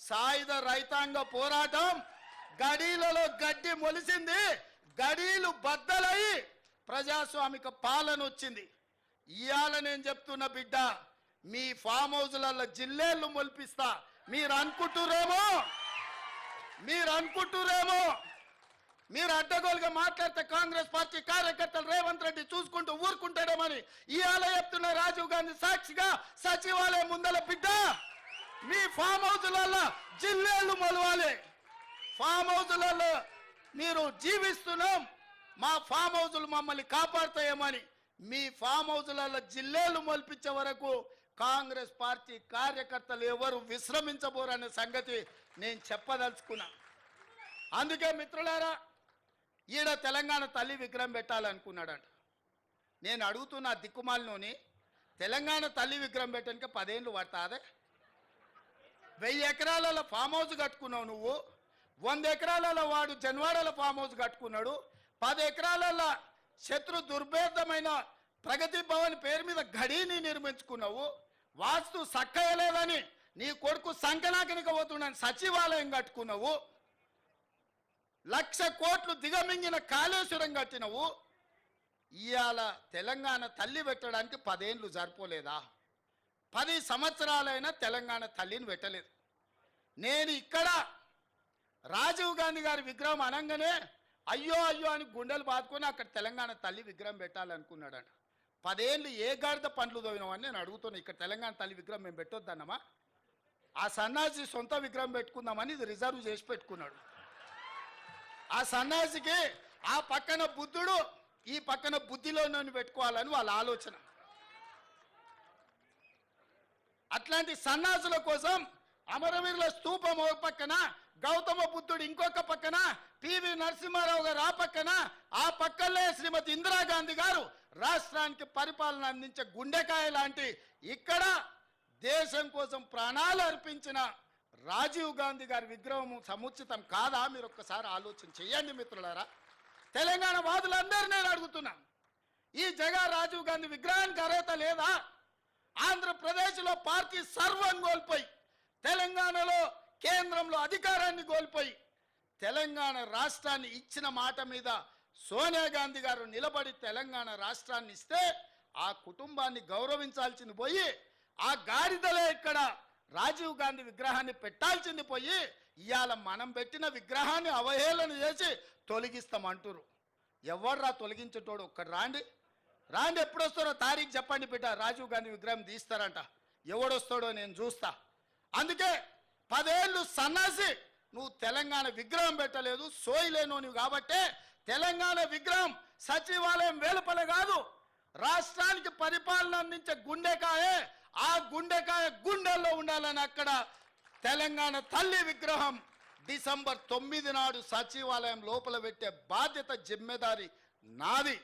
సాయుధ రైతాంగ పోరాటం గడీలలో గడ్డి మొలిసింది, గడీలు బద్దలై ప్రజాస్వామిక పాలన వచ్చింది. ఇవాళ నేను చెప్తున్న బిడ్డ, మీ ఫామ్ హౌస్లలో జిల్లేళ్ళు మొలిపిస్తా. మీరు అనుకుంటురేమో మీరు అడ్డగోలుగా మాట్లాడితే కాంగ్రెస్ పార్టీ కార్యకర్తలు రేవంత్ రెడ్డి చూసుకుంటూ ఊరుకుంటాడేమని ఇవాళ చెప్తున్న రాజీవ్ గాంధీ సాక్షిగా సచివాలయం ముందల బిడ్డ, మీ ఫామ్ హౌస్లలో జిల్లేళ్ళు మొలవాలి. ఫామ్ హౌస్లలో మీరు జీవిస్తున్నాం, మా ఫామ్ హౌస్లు మమ్మల్ని కాపాడుతాయేమని మీ ఫామ్ హౌస్లలో జిల్లేలు మొలిపించే వరకు కాంగ్రెస్ పార్టీ కార్యకర్తలు ఎవరు విశ్రమించబోరనే సంగతి నేను చెప్పదలుచుకున్నా. అందుకే మిత్రులారా, ఈడ తెలంగాణ తల్లి విగ్రహం పెట్టాలనుకున్నాడంట. నేను అడుగుతున్న దిక్కుమాలినోని, తెలంగాణ తల్లి విగ్రహం పెట్టడానికి 10 ఏళ్ళు పడతాదే? 1000 ఎకరాలలో ఫామ్ హౌస్ కట్టుకున్నావు నువ్వు, 100 ఎకరాలలో వాడు జన్వాడల ఫామ్ హౌస్ కట్టుకున్నాడు, 10 ఎకరాలలో శత్రు దుర్భేదమైన ప్రగతి భవన్ పేరు మీద గడిని నిర్మించుకున్నావు. వాస్తు సక్కయలేదని నీ కొడుకు సంకనాకనికి పోతున్నాను సచివాలయం కట్టుకున్నావు. 1,00,000 కోట్లు దిగమింగిన కాళేశ్వరం కట్టినవు. ఇవాళ తెలంగాణ తల్లి పెట్టడానికి 10 ఏళ్ళు సరిపోలేదా? 10 సంవత్సరాలైనా తెలంగాణ తల్లిని పెట్టలేదు. నేను ఇక్కడ రాజీవ్ గాంధీ గారి విగ్రహం అనగానే అయ్యో అయ్యో అని గుండెలు బాదుకొని అక్కడ తెలంగాణ తల్లి విగ్రహం పెట్టాలనుకున్నాడట. 10 ఏళ్ళు ఏ గాడిద పండ్లు తోవినామని నేను అడుగుతున్నా. ఇక్కడ తెలంగాణ తల్లి విగ్రహం మేము పెట్టొద్దన్నమా? ఆ సన్నాసి సొంత విగ్రహం పెట్టుకుందామని ఇది రిజర్వ్ చేసి పెట్టుకున్నాడు. ఆ సన్నాసికి ఆ పక్కన బుద్ధుడు, ఈ పక్కన బుద్ధిలోనూ పెట్టుకోవాలని వాళ్ళ ఆలోచన. అట్లాంటి సన్నాసుల కోసం అమరవీరుల స్తూపం ఒక పక్కన, గౌతమ బుద్ధుడు ఇంకొక పక్కన, పివి నరసింహారావు గారు ఆ పక్కన, ఆ పక్కనే శ్రీమతి ఇందిరాగాంధీ గారు రాష్ట్రానికి పరిపాలన అందించే గుండెకాయ లాంటి ఇక్కడ దేశం కోసం ప్రాణాలు అర్పించిన రాజీవ్ గాంధీ గారి విగ్రహం సముచితం కాదా? మీరు ఒక్కసారి ఆలోచన చేయండి మిత్రులారా. తెలంగాణ వాదులందరూ నేను అడుగుతున్నా, ఈ జగ రాజీవ్ గాంధీ విగ్రహానికి అర్హత లేదా? ఆంధ్రప్రదేశ్లో పార్టీ సర్వం కోల్పోయి, తెలంగాణలో కేంద్రంలో అధికారాన్ని కోల్పోయి, తెలంగాణ రాష్ట్రాన్ని ఇచ్చిన మాట మీద సోనియా గాంధీ గారు నిలబడి తెలంగాణ రాష్ట్రాన్ని ఇస్తే ఆ కుటుంబాన్ని గౌరవించాల్సింది పోయి, ఆ గాడిదలే ఇక్కడ రాజీవ్ గాంధీ విగ్రహాన్ని పెట్టాల్సింది పోయి ఇవాళ మనం పెట్టిన విగ్రహాన్ని అవహేళన చేసి తొలగిస్తామంటారు. ఎవర్రా తొలగించేటోడు? ఒక్కడు రాండి, ఎప్పుడు వస్తారో తారీఖు చెప్పండి బిడ్డ. రాజీవ్ గాంధీ విగ్రహం తీస్తారంట, ఎవడొస్తాడో నేను చూస్తా. అందుకే 10 ఏళ్ళు సన్నాసి నువ్వు తెలంగాణ విగ్రహం పెట్టలేదు, సోయిలేను కాబట్టే తెలంగాణ విగ్రహం సచివాలయం వెలుపల కాదు, రాష్ట్రానికి పరిపాలన అందించే గుండెకాయే, ఆ గుండెకాయ గుండెల్లో ఉండాలని అక్కడ తెలంగాణ తల్లి విగ్రహం డిసెంబర్ 9 నాడు సచివాలయం లోపల పెట్టే బాధ్యత జిమ్మెదారి నాది.